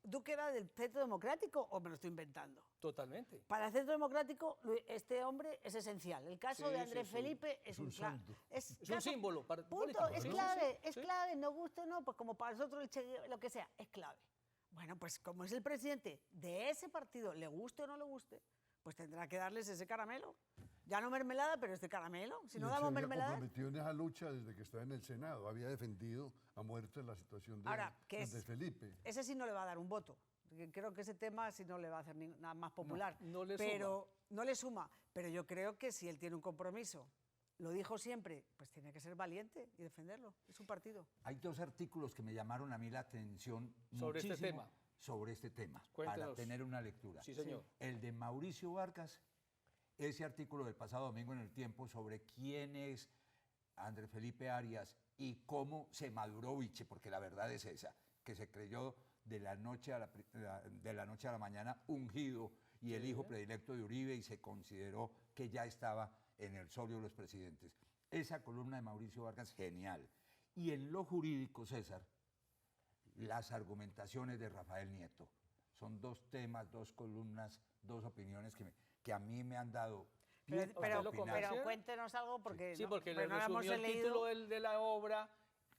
¿Duque era del Centro Democrático o me lo estoy inventando? Totalmente. Para el Centro Democrático, este hombre es esencial. El caso de Andrés Felipe es un santo. Es un símbolo para político. Es clave, es clave, no guste o no, pues como para nosotros lo que sea, es clave. Bueno, pues como es el presidente de ese partido, le guste o no le guste, pues tendrá que darles ese caramelo. Ya no mermelada, pero este caramelo. Si no damos mermelada... Se había comprometido en esa lucha desde que estaba en el Senado. Había defendido a muerte la situación de Felipe. Ese sí no le va a dar un voto. Creo que ese tema sí no le va a hacer nada más popular. No le suma. Pero yo creo que si él tiene un compromiso, lo dijo siempre, pues tiene que ser valiente y defenderlo. Es un partido. Hay 2 artículos que me llamaron a mí la atención sobre muchísimo este tema. Sobre este tema, Cuéntenos. para tener una lectura. Sí, señor. El de Mauricio Vargas, ese artículo del pasado domingo en El Tiempo sobre quién es Andrés Felipe Arias y cómo se maduró Viche, porque la verdad es esa, que se creyó de la noche a la mañana ungido y el hijo predilecto de Uribe y se consideró que ya estaba en el solio de los presidentes. Esa columna de Mauricio Vargas, genial. Y en lo jurídico, César, las argumentaciones de Rafael Nieto. Son dos temas, dos columnas, dos opiniones que a mí me han dado pie para opinar. Pero cuéntenos algo porque, Sí, porque le no lo hemos resumió el leído. título de la obra.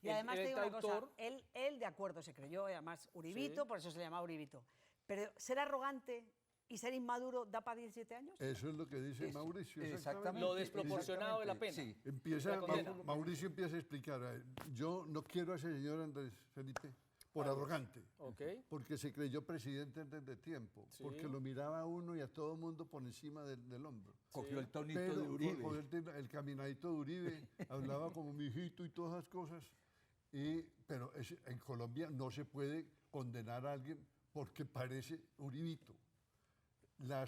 Y además te digo una cosa, autor. él de acuerdo se creyó, y además Uribito, Sí. por eso se le llama Uribito. Pero ser arrogante y ser inmaduro da para 17 años. Eso es lo que dice Eso, Mauricio. exactamente. Lo desproporcionado de la pena. Sí. Empieza, La condena. Mauricio empieza a explicar, yo no quiero a ese señor Andrés Felipe por arrogante, Ok. porque se creyó presidente antes de tiempo, Sí. porque lo miraba a uno y a todo mundo por encima del hombro. Cogió el tonito Pero de Uribe. cogió el caminadito de Uribe, hablaba como mi hijito y todas esas cosas. Pero en Colombia no se puede condenar a alguien porque parece Uribito. La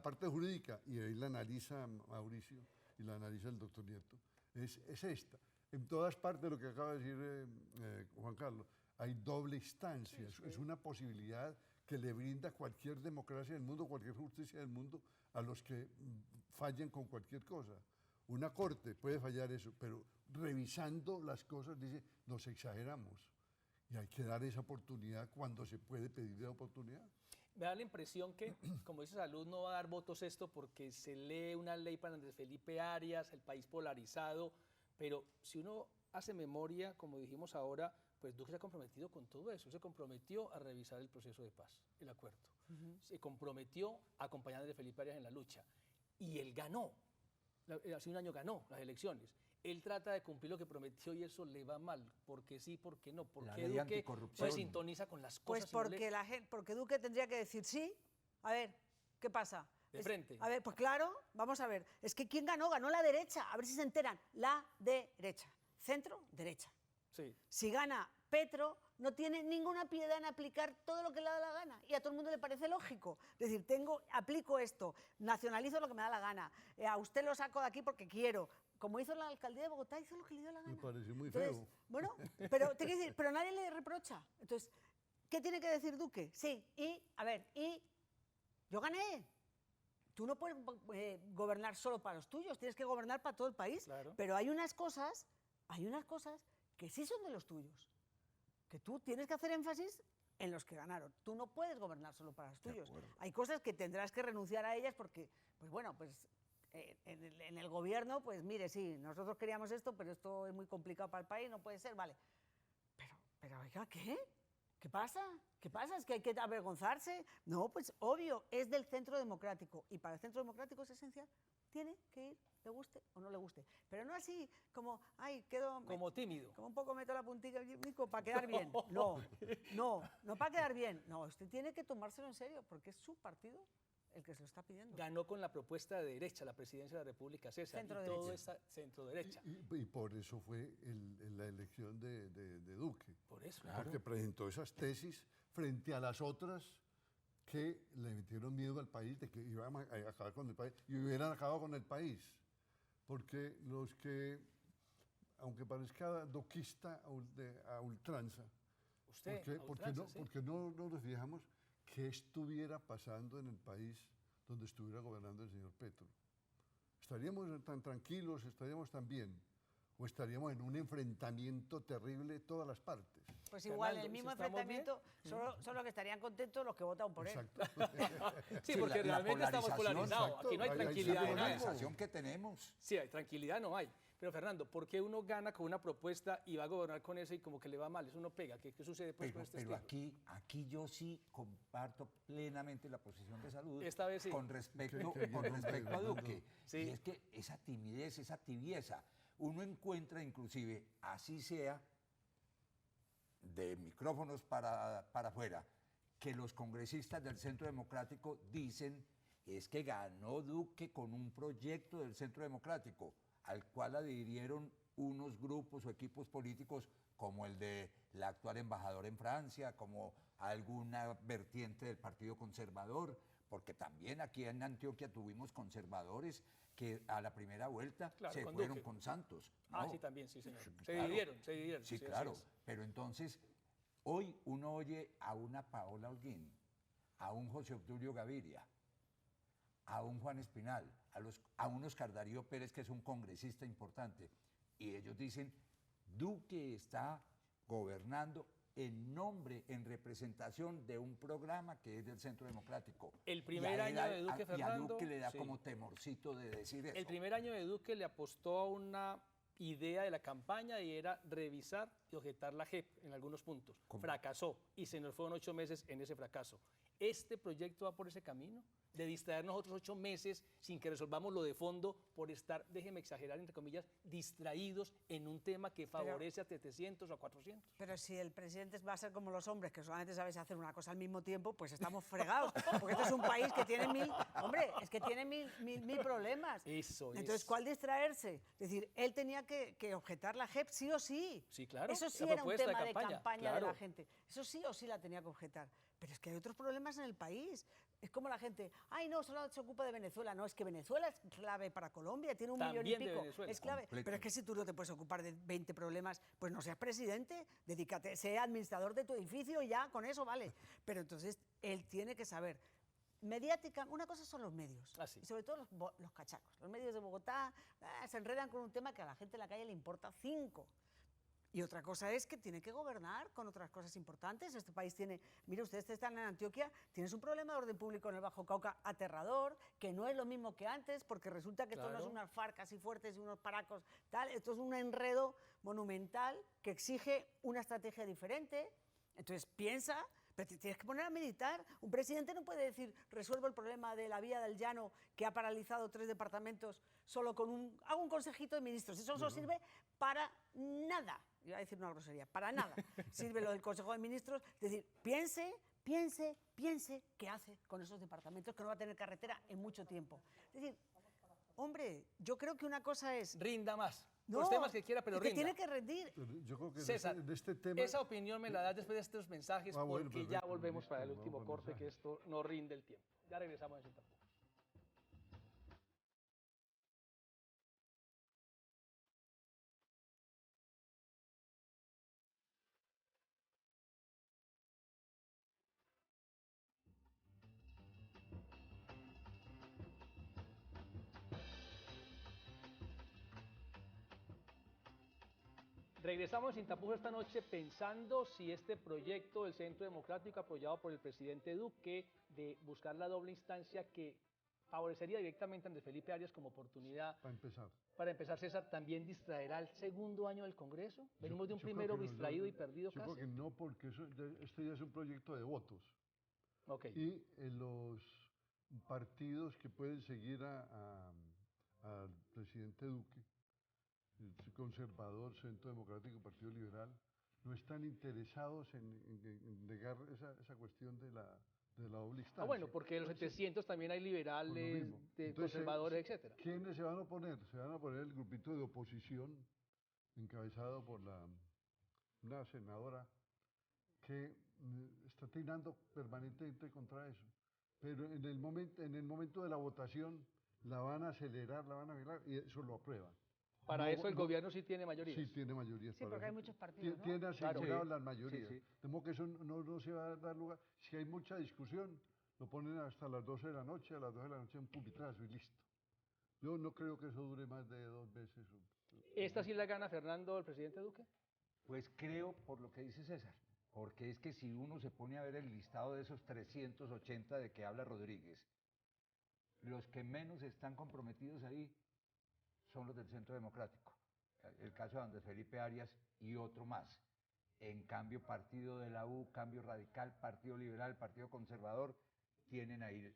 parte jurídica, y ahí la analiza Mauricio y la analiza el doctor Nieto, es esta. En todas partes, lo que acaba de decir Juan Carlos, hay doble instancia. Es una posibilidad que le brinda cualquier democracia del mundo, cualquier justicia del mundo, a los que fallen con cualquier cosa. Una corte puede fallar eso, pero revisando las cosas dice, nos exageramos. Y hay que dar esa oportunidad cuando se puede pedir la oportunidad. Me da la impresión que, como dice Salud, no va a dar votos esto porque se lee una ley para Andrés Felipe Arias, el país polarizado, pero si uno hace memoria, como dijimos ahora, pues Duque se ha comprometido con todo eso, se comprometió a revisar el proceso de paz, el acuerdo, se comprometió a acompañar a Andrés Felipe Arias en la lucha, y él ganó, hace un año ganó las elecciones. Él trata de cumplir lo que prometió y eso le va mal. ¿Por qué sí, por qué no? ¿Por La qué ley Duque anticorrupción. se sintoniza con las Pues cosas? y no le- porque Duque tendría que decir sí. A ver, ¿qué pasa? De frente. A ver, pues claro, vamos a ver. Es que ¿quién ganó? Ganó la derecha. A ver si se enteran. La derecha. Centro, derecha. Sí. Si gana Petro, no tiene ninguna piedad en aplicar todo lo que le da la gana. Y a todo el mundo le parece lógico. Es decir, aplico esto, nacionalizo lo que me da la gana. A usted lo saco de aquí porque quiero. Como hizo la alcaldía de Bogotá, hizo lo que le dio la gana. Me pareció muy Entonces, feo. bueno, pero, te quiero decir, pero nadie le reprocha. Entonces, ¿qué tiene que decir Duque? Sí, y yo gané. Tú no puedes gobernar solo para los tuyos, tienes que gobernar para todo el país. Claro. Pero hay unas cosas que sí son de los tuyos, que tú tienes que hacer énfasis en los que ganaron. Tú no puedes gobernar solo para los tuyos. Hay cosas que tendrás que renunciar a ellas porque, pues bueno, pues en el gobierno, pues mire, sí, nosotros queríamos esto, pero esto es muy complicado para el país, no puede ser, vale. Pero oiga, ¿qué? ¿Qué pasa? ¿Qué pasa? ¿Es que hay que avergonzarse? No, pues obvio, es del centro democrático. Y para el centro democrático es esencial. Tiene que ir, le guste o no le guste. Pero no así como, ay, quedo... Como tímido. Como un poco meto la puntilla para quedar bien. No para quedar bien. No, usted tiene que tomárselo en serio porque es su partido el que se lo está pidiendo. Ganó con la propuesta de derecha, la presidencia de la República, César. Centro y todo derecha. esa centro derecha. Y por eso fue la elección de Duque. Por eso. Porque presentó esas tesis frente a las otras que le metieron miedo al país de que iban a acabar con el país y hubieran acabado con el país. Porque los que, aunque parezca doquista a ultranza, Usted, a ultranza, sí. porque no nos fijamos qué estuviera pasando en el país donde estuviera gobernando el señor Petro. ¿Estaríamos tan tranquilos, estaríamos tan bien? ¿O estaríamos en un enfrentamiento terrible de todas las partes? Pues igual, Fernando, el mismo ¿si estamos enfrentamiento, solo que estarían contentos los que votaron por él. Exacto. Sí, porque la realmente estamos polarización, polarizados. Aquí no hay exacto. tranquilidad La de nada. polarización que tenemos. Sí, hay tranquilidad no hay. Pero Fernando, ¿por qué uno gana con una propuesta y va a gobernar con esa y como que le va mal? Eso no pega. ¿Qué sucede pues con este Pero estilo? aquí yo sí comparto plenamente la posición de Salud Esta vez sí. con respecto a Duque. Sí. Y es que esa timidez, esa tibieza, uno encuentra inclusive, así sea, de micrófonos para afuera, que los congresistas del Centro Democrático dicen es que ganó Duque con un proyecto del Centro Democrático, al cual adhirieron unos grupos o equipos políticos como el de la actual embajadora en Francia, como alguna vertiente del Partido Conservador, porque también aquí en Antioquia tuvimos conservadores que a la primera vuelta Claro, se con fueron Duque. con Santos. Ah, ¿no? sí, también, sí, señor. Se Claro. dividieron. Sí, así claro. es. Pero entonces, hoy uno oye a una Paola Holguín, a un José Obdulio Gaviria, a un Juan Espinal, a un Oscar Darío Pérez, que es un congresista importante, y ellos dicen, Duque está gobernando en nombre, en representación de un programa que es del Centro Democrático. El primer año de Duque, Y a Fernando, Duque le da sí. como temorcito de decir eso. El primer año de Duque le apostó a una idea de la campaña y era revisar y objetar la JEP en algunos puntos. ¿Cómo? Fracasó y se nos fueron 8 meses en ese fracaso. ¿Este proyecto va por ese camino? De distraernos otros 8 meses sin que resolvamos lo de fondo por estar, déjeme exagerar, entre comillas, distraídos en un tema que favorece a 700 o a 400. Pero si el presidente va a ser como los hombres, que solamente sabes hacer una cosa al mismo tiempo, pues estamos fregados. Porque este es un país que tiene mil problemas. Eso es. Entonces, ¿cuál distraerse? Es decir, él tenía que objetar la JEP sí o sí. Sí, claro, Eso sí la era un propuesta de tema de campaña, campaña de claro. la gente. Eso sí o sí la tenía que objetar. Pero es que hay otros problemas en el país. Es como la gente, ay, no, solo se ocupa de Venezuela. No, es que Venezuela es clave para Colombia, tiene 1,5 También de millones. Venezuela. Es clave. Completo. Pero es que si tú no te puedes ocupar de 20 problemas, pues no seas presidente, dedícate, sea administrador de tu edificio y ya, con eso vale. Pero entonces él tiene que saber. Mediática, una cosa son los medios, Ah, sí. y sobre todo los cachacos. Los medios de Bogotá se enredan con un tema que a la gente en la calle le importa 5. Y otra cosa es que tiene que gobernar con otras cosas importantes. Este país tiene, mire, ustedes están en Antioquia, tienes un problema de orden público en el Bajo Cauca aterrador, que no es lo mismo que antes, porque resulta que esto no es Claro. unas FARC así fuertes y unos paracos, tal, esto es un enredo monumental que exige una estrategia diferente. Entonces piensa, pero te tienes que poner a meditar. Un presidente no puede decir, resuelvo el problema de la vía del llano que ha paralizado 3 departamentos solo con hago un consejito de ministros. Eso no sirve para nada. Iba a decir una grosería, para nada. Sirve lo del Consejo de Ministros, es decir, piense qué hace con esos departamentos que no va a tener carretera en mucho tiempo. Es decir, hombre, yo creo que una cosa es... Rinda más. No, Los temas que quiera, pero es que rinda. tiene que rendir. Pero yo creo que César, en este tema... esa opinión me la das después de estos mensajes Ah, bueno, porque ya perfecto, volvemos listo, para el vamos último por corte, que mensajes. esto no rinde el tiempo. Ya regresamos en Sintapujo. Regresamos sin tapujos esta noche pensando si este proyecto del Centro Democrático apoyado por el presidente Duque de buscar la doble instancia que favorecería directamente a Andrés Felipe Arias como oportunidad Para empezar. para empezar, César, también distraerá el segundo año del Congreso. Venimos de un Yo creo primero que no, distraído y perdido yo casi. creo que no, porque este ya es un proyecto de votos. Ok. Y los partidos que pueden seguir al presidente Duque, el conservador, Centro Democrático, Partido Liberal, no están interesados en negar esa cuestión de la doble instancia. Ah, bueno, porque de los Entonces, 700 también hay por lo liberales, mismo. de Entonces, conservadores, etcétera. ¿quiénes se van a oponer? Se van a oponer el grupito de oposición, encabezado por una senadora que está trinando permanentemente contra eso. Pero en el momento de la votación la van a acelerar, la van a vigilar y eso lo aprueban. Para No, eso el no, gobierno sí tiene mayoría. Sí, tiene mayoría. Sí, porque hay muchos partidos, ¿no? Tiene asegurado Sí, las mayorías. sí, sí. De modo que eso no se va a dar lugar. Si hay mucha discusión, lo ponen hasta las 12 de la noche, a las 12 de la noche un pupitrazo y listo. Yo no creo que eso dure más de 2 meses. ¿Esta sí la gana Fernando, el presidente Duque? Pues creo por lo que dice César, porque es que si uno se pone a ver el listado de esos 380 de que habla Rodríguez, los que menos están comprometidos ahí son los del Centro Democrático. El caso de Andrés Felipe Arias y otro más. En cambio, Partido de la U, Cambio Radical, Partido Liberal, Partido Conservador, tienen ahí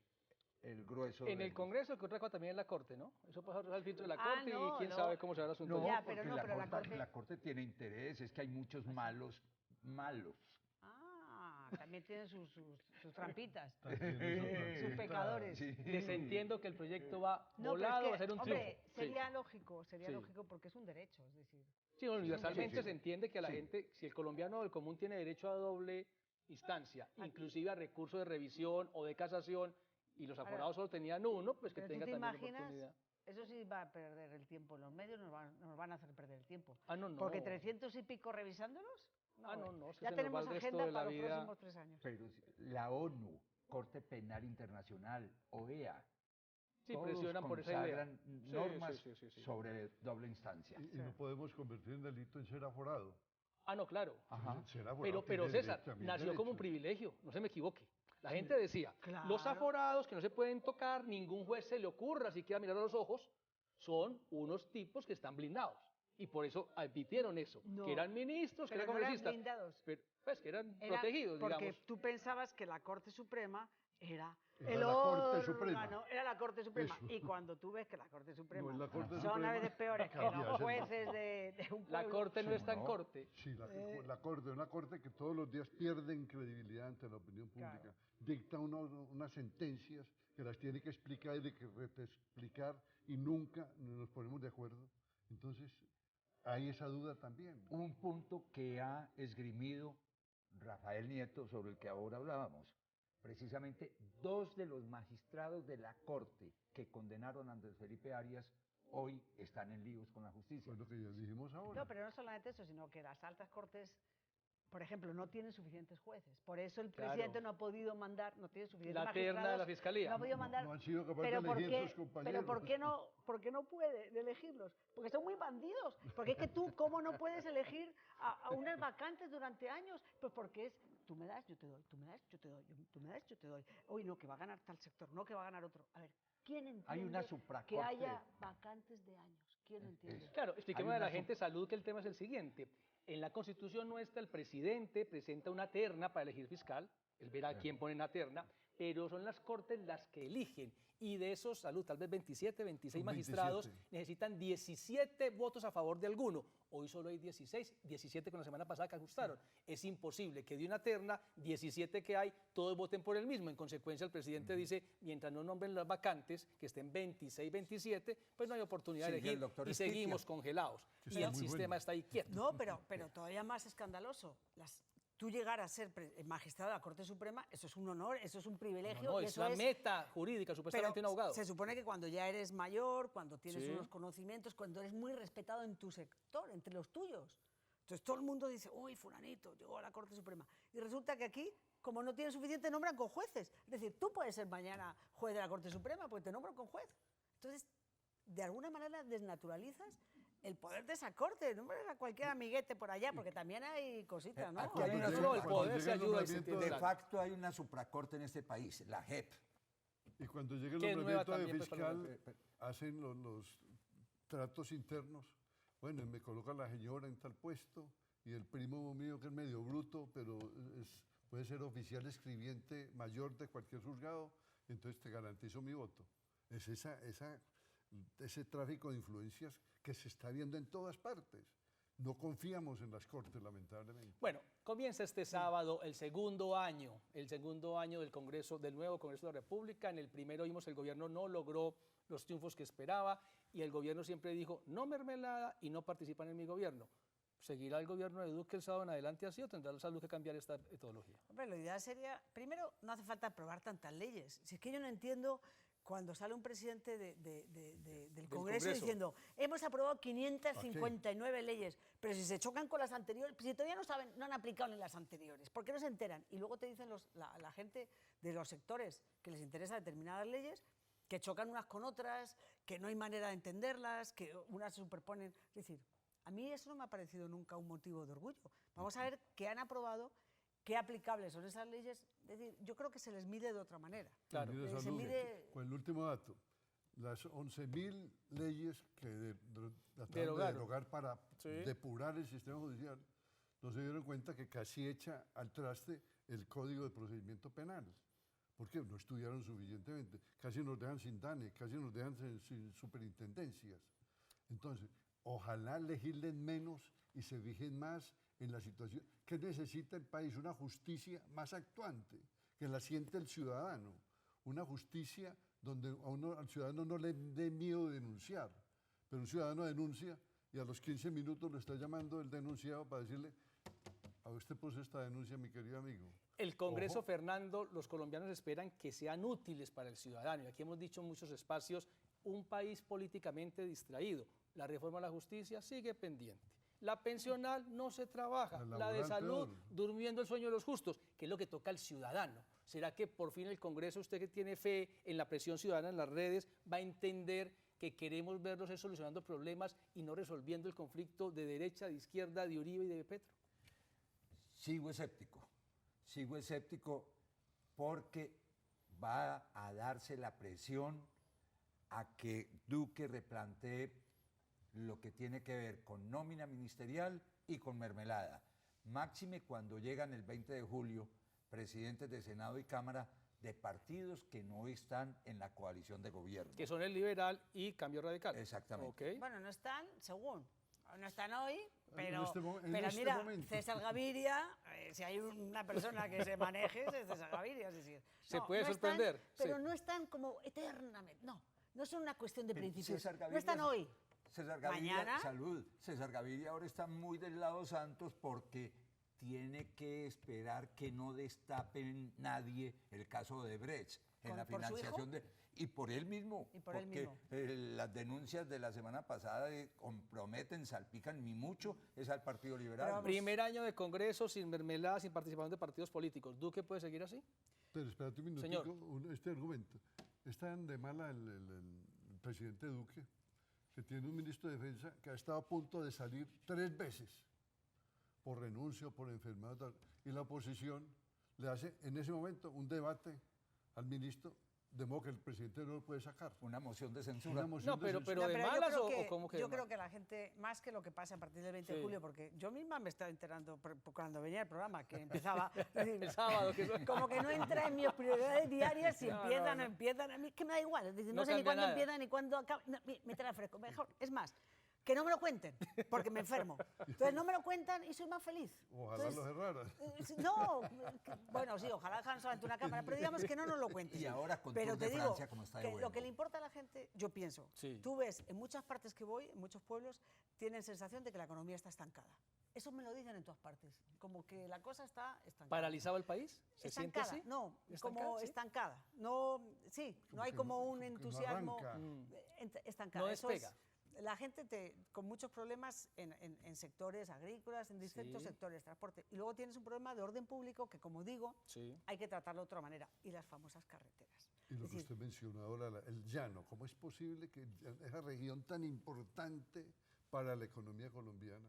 el grueso. En el Congreso, que otra cosa también es la Corte, ¿no? Eso pasa al filtro de la Ah, Corte no, y quién no. sabe cómo será el asunto. No, Ya, porque pero no, pero la Corte tiene interés, es que hay muchos malos. Ah, también tiene sus trampitas, También sus pecadores. Sí. Desentiendo que el proyecto va No, pero volado es a ser un hombre, triunfo. Sí. sería lógico Sí. porque es un derecho, es decir. Sí, bueno, universalmente sí. se entiende que la Sí. gente, si el colombiano del común tiene derecho a doble instancia, inclusive a recurso de revisión o de casación, y los aforados solo tenían uno, pues que Pero tú tenga te también la imaginas, oportunidad. eso sí va a perder el tiempo. Los medios nos van a hacer perder el tiempo. Ah, no, no. Porque 300 y pico revisándolos. Ah, no, es que Ya se nos va tenemos el resto agenda de la para los vida. próximos 3 años. Pero la ONU, Corte Penal Internacional, OEA, Sí, todos presionan por esa idea. consagran normas Sí. sobre doble instancia. Y no podemos convertir en delito en ser aforado. Ah, no, claro. Ser aforado Pero tiene César, también nació como un derechos. privilegio, no se me equivoque. La gente decía, Claro. los aforados que no se pueden tocar, ningún juez se le ocurra siquiera mirar a los ojos, son unos tipos que están blindados. Y por eso admitieron eso, No. que eran ministros, que Pero eran no eran congresistas. blindados. Pero, pues que eran Era protegidos, porque digamos. tú pensabas que la Corte Suprema era Era el la Corte órgano, Suprema. era la Corte Suprema. Eso. Y cuando tú ves que la Corte Suprema No, la Corte son Suprema a veces peores que cambia, los es el- jueces de un pueblo. La corte no Sí, es tan no. corte. Sí, la Corte, una Corte que todos los días pierden credibilidad ante la opinión pública, Claro. dicta unas sentencias que las tiene que explicar y que explicar y nunca nos ponemos de acuerdo. Entonces, hay esa duda también. Un punto que ha esgrimido Rafael Nieto, sobre el que ahora hablábamos. Precisamente 2 de los magistrados de la Corte que condenaron a Andrés Felipe Arias hoy están en líos con la justicia. Fue lo que ya dijimos ahora. No, pero no solamente eso, sino que las altas cortes, por ejemplo, no tienen suficientes jueces. Por eso el Claro. presidente no ha podido mandar, no tiene suficientes La terna de magistrados, la fiscalía. No ha podido mandar. No han sido capaces pero de ¿por elegir qué, sus compañeros. pero ¿por qué no puede de elegirlos? Porque son muy bandidos. Porque es que tú, ¿cómo no puedes elegir a unas vacantes durante años? Pues porque es, tú me das, yo te doy, tú me das, yo te doy, tú me das, yo te doy. Hoy no, que va a ganar tal sector, no, que va a ganar otro. A ver, ¿quién entiende Hay una que supracorte. haya vacantes de años? ¿Quién entiende? Claro, Hay expliquemos a una la gente de salud que el tema es el siguiente. En la Constitución nuestra, el presidente presenta una terna para elegir fiscal, él verá quién pone en la terna, pero son las cortes las que eligen. Y de esos, salud, tal vez 27, 26 Son magistrados 27. necesitan 17 votos a favor de alguno. Hoy solo hay 16, 17 con la semana pasada que ajustaron. Es imposible que de una terna, 17 que hay, todos voten por el mismo. En consecuencia, el presidente dice, mientras no nombren las vacantes, que estén 26, 27, pues no hay oportunidad de Sigue el elegir doctor y Espitia. seguimos congelados. Que Y está el muy sistema bueno. está ahí quieto. No, pero todavía más escandaloso. Tú llegar a ser magistrado de la Corte Suprema, eso es un honor, eso es un privilegio. No, y es eso una meta jurídica, supuestamente un abogado. se supone que cuando ya eres mayor, cuando tienes Sí. unos conocimientos, cuando eres muy respetado en tu sector, entre los tuyos. Entonces todo el mundo dice, uy, fulanito, llegó a la Corte Suprema. Y resulta que aquí, como no tienen suficiente, nombran con jueces. Es decir, tú puedes ser mañana juez de la Corte Suprema, pues te nombran con juez. Entonces, de alguna manera desnaturalizas el poder de esa corte, no a cualquier amiguete por allá, porque también hay cositas, ¿no? Aquí hay Hay- una No, el cuando poder llega se el ayuda y se nombramiento entiende. De facto hay una supracorte en este país, la JEP. Y cuando llegue el Que es nueva nombramiento de también, pues, para fiscal, hacen los tratos internos. Bueno, me coloca la señora en tal puesto y el primo mío que es medio bruto, pero puede ser oficial escribiente mayor de cualquier juzgado, entonces te garantizo mi voto. Es ese tráfico de influencias que se está viendo en todas partes. No confiamos en las cortes, lamentablemente. Bueno, comienza este sábado el segundo año del Congreso, del nuevo Congreso de la República. En el primero vimos que el gobierno no logró los triunfos que esperaba y el gobierno siempre dijo, no mermelada y no participan en mi gobierno. ¿Seguirá el gobierno de Duque el sábado en adelante así o tendrá la salud que cambiar esta metodología? Hombre, la idea sería, primero, no hace falta aprobar tantas leyes. Si es que yo no entiendo cuando sale un presidente del Congreso diciendo, hemos aprobado 559 leyes, pero si se chocan con las anteriores, si todavía no saben, no han aplicado ni las anteriores, ¿por qué no se enteran? Y luego te dicen la gente de los sectores que les interesa determinadas leyes, que chocan unas con otras, que no hay manera de entenderlas, que unas se superponen. Es decir, a mí eso no me ha parecido nunca un motivo de orgullo. Vamos a ver qué han aprobado, qué aplicables son esas leyes. Es decir, yo creo que se les mide de otra manera. Claro. Mire, Se salud. mide- Con el último dato, las 11.000 leyes que trataron de Derogaron. derogar para Sí. depurar el sistema judicial, no se dieron cuenta que casi echa al traste el Código de Procedimiento Penal. ¿Por qué? No estudiaron suficientemente. Casi nos dejan sin DANE, casi nos dejan sin superintendencias. Entonces, ojalá legislen menos y se fijen más en la situación. ¿Qué necesita el país? Una justicia más actuante, que la siente el ciudadano. Una justicia donde al ciudadano no le dé miedo denunciar. Pero un ciudadano denuncia y a los 15 minutos lo está llamando el denunciado para decirle, a usted puso esta denuncia, mi querido amigo. El Congreso, Ojo. Fernando, los colombianos esperan que sean útiles para el ciudadano. Y aquí hemos dicho en muchos espacios, un país políticamente distraído. La reforma a la justicia sigue pendiente. La pensional no se trabaja. La La de laboral salud, peor. durmiendo el sueño de los justos, que es lo que toca al ciudadano. ¿Será que por fin el Congreso, usted que tiene fe en la presión ciudadana en las redes, va a entender que queremos verlos solucionando problemas y no resolviendo el conflicto de derecha, de izquierda, de Uribe y de Petro? Sigo escéptico porque va a darse la presión a que Duque replantee lo que tiene que ver con nómina ministerial y con mermelada. Máxime cuando llegan el 20 de julio presidentes de Senado y Cámara de partidos que no están en la coalición de gobierno. Que son el Liberal y Cambio Radical. Exactamente. Okay. Bueno, no están, según. No están hoy, En pero, este mira, momento. César Gaviria, si hay una persona que se maneje, es César Gaviria. Es decir, Se puede sorprender, pero sí. no están como eternamente. No es una cuestión de Pero principios. César No Gaviria- están hoy. César Gaviria, Mañana. salud. César Gaviria ahora está muy del lado Santos porque tiene que esperar que no destapen nadie el caso de Brecht en la ¿Por su financiación hijo? y por él mismo. Y por él porque mismo. Las denuncias de la semana pasada comprometen, salpican ni mucho es al Partido Liberal. Primer año de Congreso sin mermelada, sin participación de partidos políticos. ¿Duque puede seguir así? Pero espérate un minutico, Señor. este argumento. Es tan de mala el presidente Duque que tiene un ministro de Defensa que ha estado a punto de salir 3 veces por renuncia, por enfermedad, tal, y la oposición le hace en ese momento un debate al ministro, de modo que el presidente no lo puede sacar. Una moción de censura. Una moción No, de pero censura. ¿de yo malas creo o cómo que de yo creo malas? que la gente, más que lo que pasa a partir del 20 de Sí. julio, porque yo misma me estaba enterando cuando venía el programa, que empezaba, es decir, El sábado. como que no entra en mis prioridades diarias, si No, empiezan o no. no empiezan, a mí que me da igual, es decir, no No sé ni cambia cuándo nada. empieza ni cuándo acaba, no, me trae fresco, mejor, es más, que no me lo cuenten, porque me enfermo. Entonces no me lo cuentan y soy más feliz. Ojalá Entonces, lo cerraran. No, bueno, sí, ojalá dejaran solamente una cámara, pero digamos que no nos lo cuenten. Y ahora con Pero Tour de te digo Francia, como está de que bueno. lo que le importa a la gente, yo pienso, Sí. tú ves en muchas partes que voy, en muchos pueblos, tienen sensación de que la economía está estancada. Eso me lo dicen en todas partes, como que la cosa está estancada. ¿Paralizado el país? ¿Se siente Estancada, así? no, ¿Estancada? como Sí. estancada. No, sí, no hay que como no- un como que no entusiasmo arranca. estancada. No Eso es- despega. la gente con muchos problemas en sectores agrícolas, en distintos Sí. sectores, transporte. Y luego tienes un problema de orden público que, como digo, Sí. hay que tratarlo de otra manera. Y las famosas carreteras. Y lo Es que decir, usted mencionó ahora, el llano, ¿cómo es posible que esa región tan importante para la economía colombiana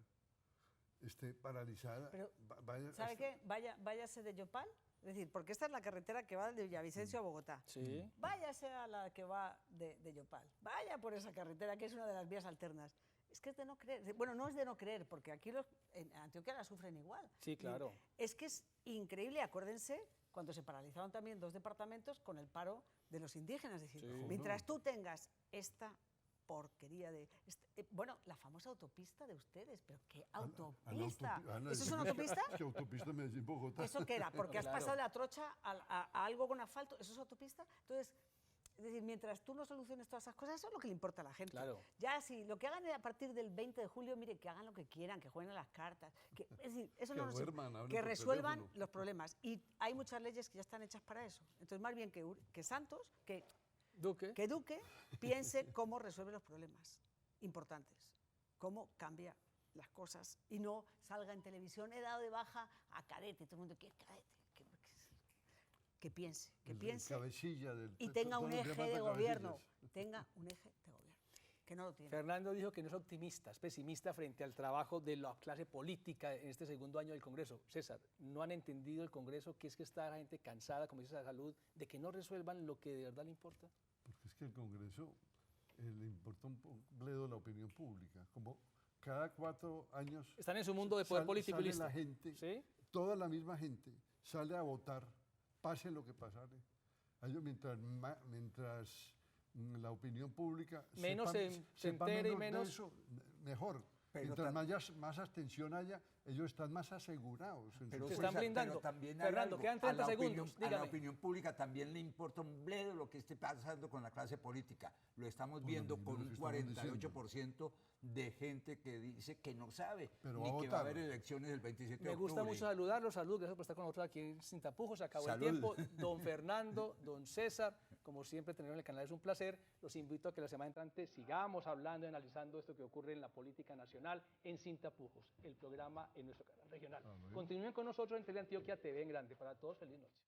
esté paralizada? Pero, Vaya ¿sabe hasta- qué? Váyase de Yopal. Es decir, porque esta es la carretera que va de Villavicencio a Bogotá. Sí. Váyase a la que va de Yopal. Vaya por esa carretera, que es una de las vías alternas. Es que es de no creer. Bueno, no es de no creer, porque aquí en Antioquia la sufren igual. Sí, claro. Es que es increíble, acuérdense, cuando se paralizaron también 2 departamentos con el paro de los indígenas. Es decir, Sí. mientras tú tengas esta porquería de... bueno, la famosa autopista de ustedes, pero ¿qué a la autopista? la ¿Eso es una autopista? Es que autopista Medellín-Bogotá. ¿Eso qué era? Porque has Claro. pasado de la trocha a algo con asfalto. ¿Eso es autopista? Entonces, es decir, mientras tú no soluciones todas esas cosas, eso es lo que le importa a la gente. Claro. Ya, si lo que hagan a partir del 20 de julio, mire, que hagan lo que quieran, que jueguen a las cartas. Es decir, eso Que no nos duerman, hablen que por resuelvan teléfono. los problemas. Y hay muchas leyes que ya están hechas para eso. Entonces, más bien que Santos, Duque. que Duque piense cómo resuelve los problemas importantes, cómo cambia las cosas y no salga en televisión, he dado de baja a Carete, todo el mundo, ¿qué es Carete? Que piense, El y cabecilla tenga todos un los días eje de manda gobierno, cabecillas. tenga un eje de gobierno, que no lo tiene. Fernando dijo que no es optimista, es pesimista frente al trabajo de la clase política en este segundo año del Congreso. César, ¿no han entendido el Congreso que es que está la gente cansada, como dice la salud, de que no resuelvan lo que de verdad le importa? Porque es que el Congreso le importa un bledo la opinión pública. Como cada 4 años... Están en su mundo de poder político y sale listo. la gente, ¿Sí? toda la misma gente, sale a votar, pase lo que pasare. A ellos mientras la opinión pública Menos se entere y menos de menos- eso, mejor. Pero Mientras más abstención haya, ellos están más asegurados. en Pero, su Se fuerza. están blindando. pero también hay Fernando, algo. quedan A 30 la segundos, a la dígame. opinión pública también le importa un bledo lo que esté pasando con la clase política. Lo estamos Por lo viendo mismo con lo que un estamos 48% de gente que dice que no sabe Pero ni va a que va a votar. haber elecciones el 27 de Me gusta octubre. mucho saludarlos, salud, gracias por estar con nosotros aquí en Sin Tapujos, se acabó Salud. el tiempo. Don Fernando, don César, como siempre tenerlo en el canal es un placer. Los invito a que la semana entrante sigamos hablando y analizando esto que ocurre en la política nacional en Sin Tapujos, el programa en nuestro canal regional. Continúen con nosotros en Teleantioquia TV en Grande. Para todos, feliz noche.